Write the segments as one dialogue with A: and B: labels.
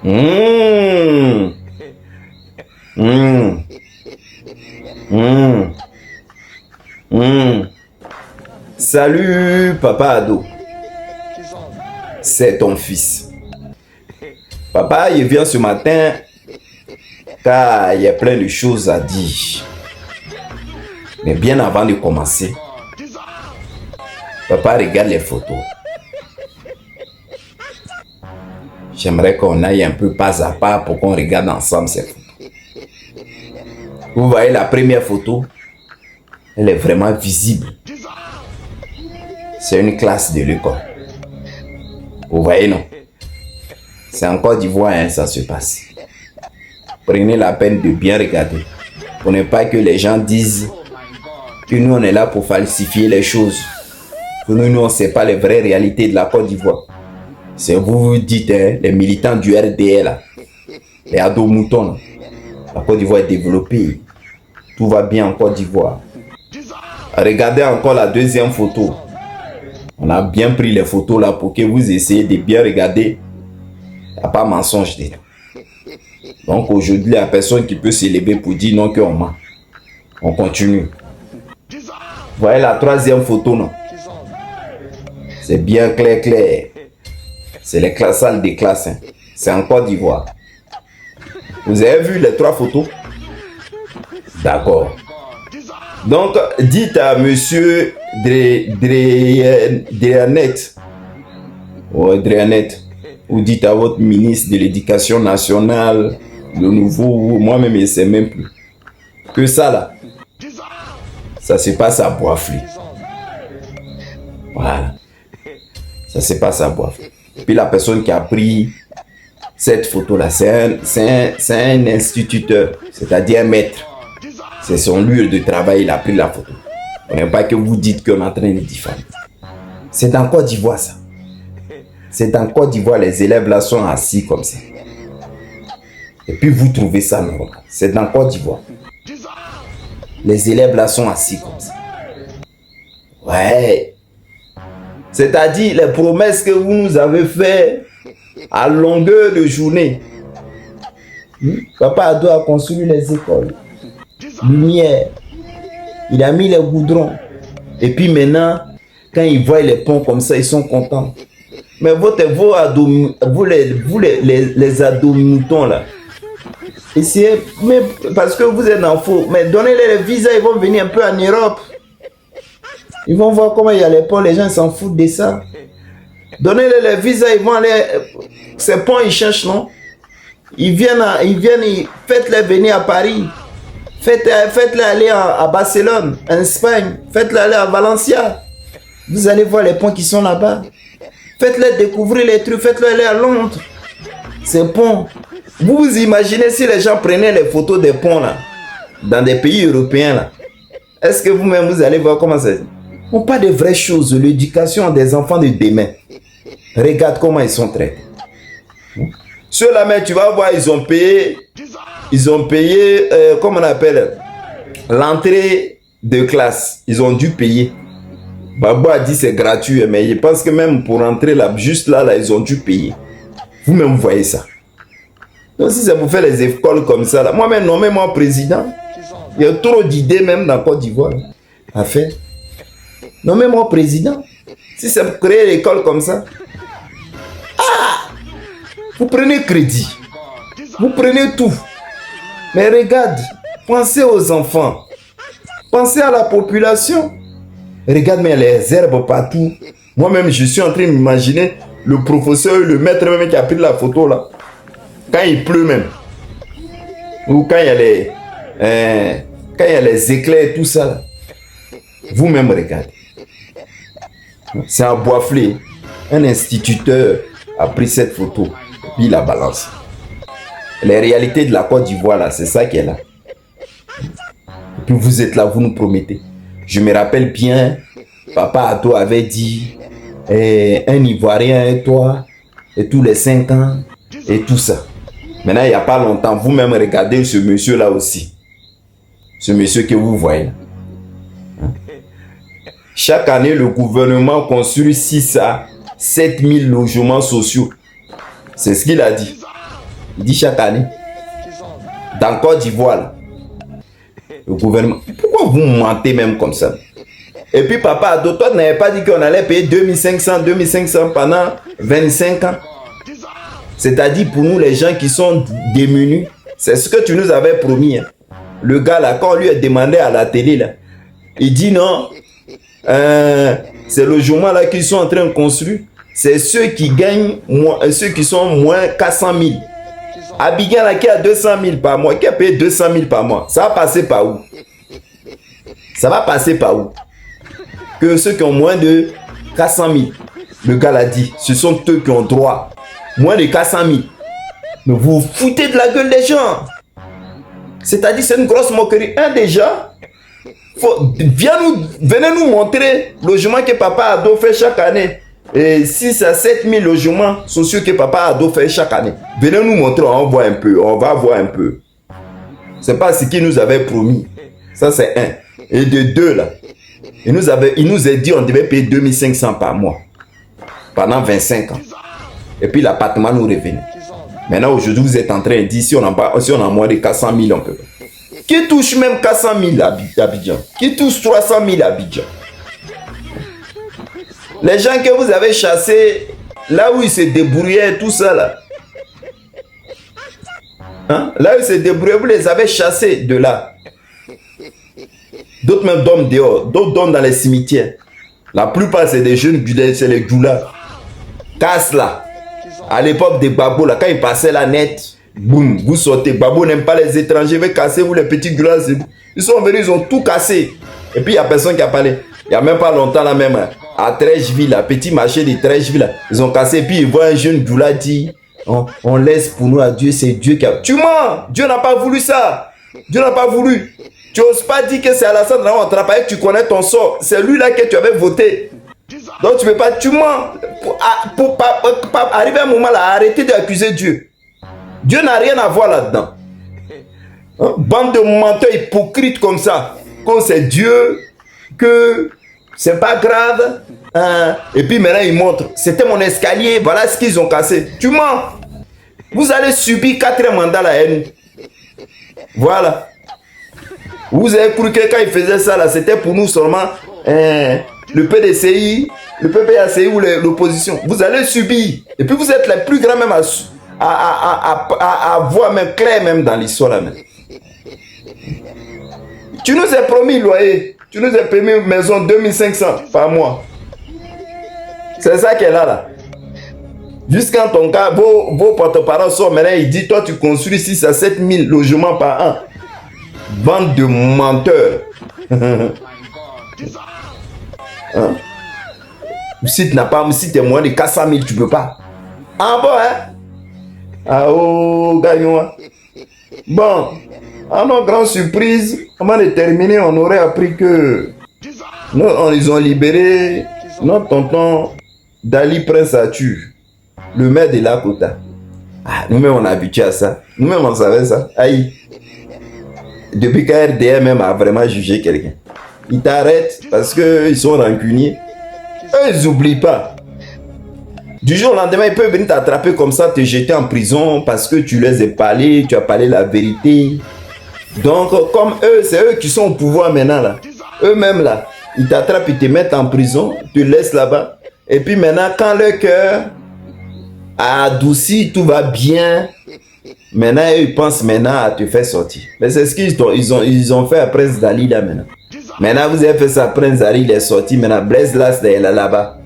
A: Mmh. Mmh. Mmh. Mmh. Salut, papa ado. C'est ton fils. Papa, il vient ce matin car il y a plein de choses à dire. Mais bien avant de commencer, papa regarde les photos. J'aimerais qu'on aille un peu pas à pas pour qu'on regarde ensemble ces photos. Vous voyez la première photo, elle est vraiment visible. C'est une classe de l'école. Vous voyez, non? C'est en Côte d'Ivoire, hein, ça se passe. Prenez la peine de bien regarder. Pour ne pas que les gens disent que nous, on est là pour falsifier les choses. Que nous, on ne sait pas les vraies réalités de la Côte d'Ivoire. C'est vous dites, hein, les militants du RDL, là, les ados moutons. Là. La Côte d'Ivoire est développée. Tout va bien en Côte d'Ivoire. Regardez encore la deuxième photo. On a bien pris les photos là pour que vous essayez de bien regarder. Il n'y a pas mensonge dedans. Donc aujourd'hui, il n'y a personne qui peut s'élever pour dire non qu'on ment. On continue. Vous voyez la troisième photo, non? C'est bien clair. C'est les salles des classes. Hein. C'est en Côte d'Ivoire. Vous avez vu les trois photos? D'accord. Donc, dites à monsieur Dreanet, ou dites à votre ministre de l'Éducation nationale, le nouveau, moi-même, je ne sais même plus, que ça là, ça se passe à Boisfly. Voilà. Ça se passe à Boisfly. Puis la personne qui a pris cette photo-là, c'est un instituteur, c'est-à-dire un maître. C'est son lieu de travail, il a pris la photo. On n'aime pas que vous dites qu'on est en train de diffamer. C'est en Côte d'Ivoire ça. C'est en Côte d'Ivoire, les élèves là sont assis comme ça. Et puis vous trouvez ça normal. C'est en Côte d'Ivoire. Les élèves là sont assis comme ça. Ouais. C'est-à-dire les promesses que vous nous avez faites à longueur de journée. Papa Ado a construit les écoles. Lumière. Il a mis les goudrons. Et puis maintenant, quand ils voient les ponts comme ça, ils sont contents. Mais vous les ados moutons là, essayez, mais parce que vous êtes en faux, mais donnez-les les visas, ils vont venir un peu en Europe. Ils vont voir comment il y a les ponts, les gens s'en foutent de ça. Donnez-les les visas, ils vont aller. Ces ponts, ils cherchent, non? Ils viennent, faites-les venir à Paris. Faites-les aller à Barcelone, en Espagne. Faites-les aller à Valencia. Vous allez voir les ponts qui sont là-bas. Faites-les découvrir les trucs. Faites-les aller à Londres. Ces ponts. Vous vous imaginez si les gens prenaient les photos des ponts là, dans des pays européens là. Est-ce que vous-même vous allez voir comment c'est? On parle de vraies choses. L'éducation des enfants de demain. Regarde comment ils sont traités. Ceux-là, mais tu vas voir, ils ont payé, comment on appelle, l'entrée de classe. Ils ont dû payer. Babou a dit c'est gratuit, mais je pense que même pour entrer là, juste là, ils ont dû payer. Vous-même, vous voyez ça. Donc si ça vous fait les écoles comme ça, là, moi-même, nommez-moi président. Il y a trop d'idées même dans Côte d'Ivoire à faire. Nommez-moi président. Si ça vous crée l'école comme ça, vous prenez crédit. Vous prenez tout. Mais regarde, pensez aux enfants. Pensez à la population. Regarde, mais les herbes partout. Moi-même, je suis en train d'imaginer le professeur, le maître même qui a pris la photo là. Quand il pleut même. Ou quand il y a les éclairs et tout ça là. Vous-même, regardez. C'est à Boisfly. Un instituteur a pris cette photo. Et puis il la balance. Les réalités de la Côte d'Ivoire là, c'est ça qui est là. Et puis vous êtes là, vous nous promettez. Je me rappelle bien, Papa Ado avait dit un Ivoirien et toi, et tous les 5 ans, et tout ça. Maintenant, il n'y a pas longtemps, vous-même regardez ce monsieur-là aussi. Ce monsieur que vous voyez. Chaque année, le gouvernement construit 6 à 7 000 logements sociaux. C'est ce qu'il a dit. Il dit chaque année. Dans Côte d'Ivoire, le gouvernement. Pourquoi vous mentez même comme ça? Et puis papa Ado, toi n'avais pas dit qu'on allait payer 2500 pendant 25 ans. C'est-à-dire pour nous les gens qui sont démunis, c'est ce que tu nous avais promis. Hein. Le gars là, quand on lui a demandé à la télé là, il dit non, c'est le logement là qu'ils sont en train de construire, c'est ceux qui gagnent, ceux qui sont moins 400 000. Abidjan là qui a 200 000 par mois, qui a payé 200 000 par mois, ça va passer par où? Ça va passer par où? Que ceux qui ont moins de 400 000, le gars l'a dit, ce sont eux qui ont droit. Moins de 400 000. Mais vous vous foutez de la gueule des gens. C'est-à-dire, c'est une grosse moquerie. Déjà, venez nous montrer le logement que Papa Ado fait chaque année. Et 6 à 7 000 logements sociaux que Papa Ado fait chaque année. Venez nous montrer, on voit un peu, on va voir un peu. C'est pas ce qu'il nous avait promis. Ça, c'est un. Et de deux, là, il nous a dit qu'on devait payer 2500 par mois pendant 25 ans. Et puis l'appartement nous revenait. Maintenant, aujourd'hui, vous êtes en train de dire si on a moins de 400 000, on peut. Qui touche même 400 000 à Abidjan? Qui touche 300 000 à Abidjan? Les gens que vous avez chassés, là où ils se débrouillaient, tout ça là. Hein? Là où ils se débrouillaient, vous les avez chassés de là. D'autres même dorment dehors, d'autres dorment dans les cimetières. La plupart, c'est des jeunes, c'est les goulas. Casse là. À l'époque des Gbagbo, là, quand ils passaient la net, boum, vous sortez. Gbagbo n'aime pas les étrangers, ils veulent casser vous les petits goulas. Ils sont venus, ils ont tout cassé. Et puis il n'y a personne qui a parlé. Il n'y a même pas longtemps là même, à Trècheville, là, petit marché de Trècheville, ils ont cassé. Et puis ils voient un jeune goula dire, on laisse pour nous à Dieu, c'est Dieu qui a... Tu mens! Dieu n'a pas voulu ça! Dieu n'a pas voulu. Tu n'oses pas dire que c'est Alassane Ouattara, parce que tu connais ton sort. C'est lui là que tu avais voté. Donc tu ne peux pas, tu mens. Pour arriver à un moment là, arrêter d'accuser Dieu. Dieu n'a rien à voir là-dedans. Hein? Bande de menteurs hypocrites comme ça. Quand c'est Dieu, que c'est pas grave. Hein? Et puis maintenant ils montrent. C'était mon escalier, voilà ce qu'ils ont cassé. Tu mens. Vous allez subir 4 mandats la haine. Voilà. Vous avez cru que quand ils faisaient ça là, c'était pour nous seulement le PDCI, le PPACI ou l'opposition. Vous allez subir. Et puis vous êtes les plus grands même à voir même clair même dans l'histoire là même. Tu nous as promis loyer. Tu nous as promis une maison 2500 par mois. C'est ça qu'elle a là. Jusqu'en ton cas, vos porte-parole sortent maintenant, il dit, toi tu construis 6 à 7 000 logements par an. Bande de menteurs. Hein? Si tu es moins de 400 000, tu peux pas. Ah bon, hein? Ah oh, gagnons. Bon, à notre grande surprise, avant de terminer, on aurait appris que ils ont libéré notre tonton Dali Prince Arthur, le maire de Lakota. Ah, nous-mêmes, on est habitués à ça. Nous-mêmes, on savait ça. Aïe. Depuis qu'RDM même a vraiment jugé quelqu'un. Ils t'arrêtent parce qu'ils sont rancuniers. Eux, ils n'oublient pas. Du jour au lendemain, ils peuvent venir t'attraper comme ça, te jeter en prison parce que tu les as parlé, tu as parlé la vérité. Donc, comme eux, c'est eux qui sont au pouvoir maintenant là. Eux-mêmes là, ils t'attrapent, ils te mettent en prison, te laissent là-bas. Et puis maintenant, quand leur cœur a adouci, tout va bien. Maintenant, ils pensent maintenant à te faire sortir. Mais c'est ce qu'ils ont fait à Prince Dali là maintenant. Maintenant, vous avez fait ça, Prince Dali, il est sorti. Maintenant, Blaise Las, il est là-bas.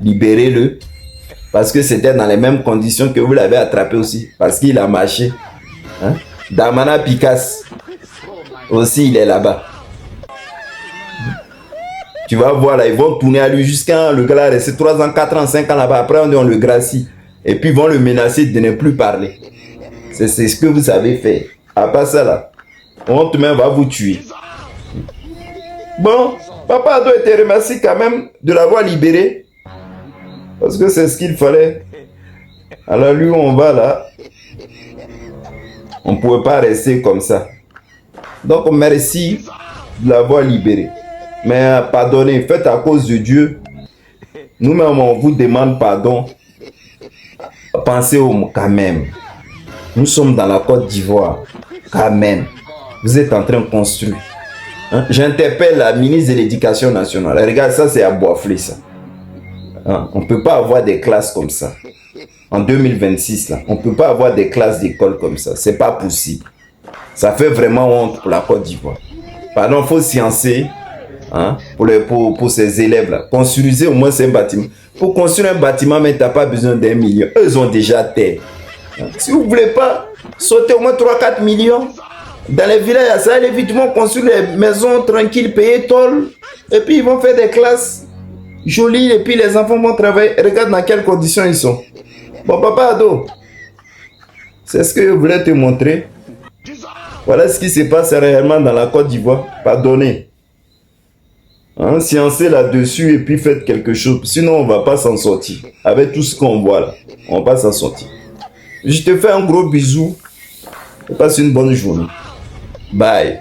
A: Libérez-le. Parce que c'était dans les mêmes conditions que vous l'avez attrapé aussi. Parce qu'il a marché. Hein? Damana Picasse. Aussi, il est là-bas. Tu vas voir là, ils vont tourner à lui jusqu'à le gars là rester 3 ans, 4 ans, 5 ans là-bas. Après, on le gracie. Et puis, ils vont le menacer de ne plus parler. C'est ce que vous savez faire. À part ça là, honte même va vous tuer. Bon, Papa Ado était remercié quand même de l'avoir libéré. Parce que c'est ce qu'il fallait. Alors lui, on va là. On ne pouvait pas rester comme ça. Donc merci de l'avoir libéré. Mais pardonnez, faites à cause de Dieu. Nous-mêmes, on vous demande pardon. Pensez au quand même. Nous sommes dans la Côte d'Ivoire. Quand même, vous êtes en train de construire. Hein? J'interpelle la ministre de l'Éducation nationale. Regarde, ça c'est à Boisflé, ça. Hein? On ne peut pas avoir des classes comme ça. En 2026, là, on ne peut pas avoir des classes d'école comme ça. C'est pas possible. Ça fait vraiment honte pour la Côte d'Ivoire. Pardon, il faut sciencer, hein, pour ces élèves-là. Construisez au moins un bâtiment. Pour construire un bâtiment, mais tu n'as pas besoin d'1 million. Eux, ils ont déjà terre. Hein? Si vous ne voulez pas, sautez au moins 3-4 millions. Dans les villages, ça allait vite, construire des maisons tranquilles, payer toll. Et puis, ils vont faire des classes jolies. Et puis, les enfants vont travailler. Regarde dans quelles conditions ils sont. Bon, papa ado, c'est ce que je voulais te montrer. Voilà ce qui se passe réellement dans la Côte d'Ivoire. Pardonnez. Hein, sciencez là-dessus et puis faites quelque chose. Sinon, on ne va pas s'en sortir. Avec tout ce qu'on voit là, on ne va pas s'en sortir. Je te fais un gros bisou. Et passe une bonne journée. Bye.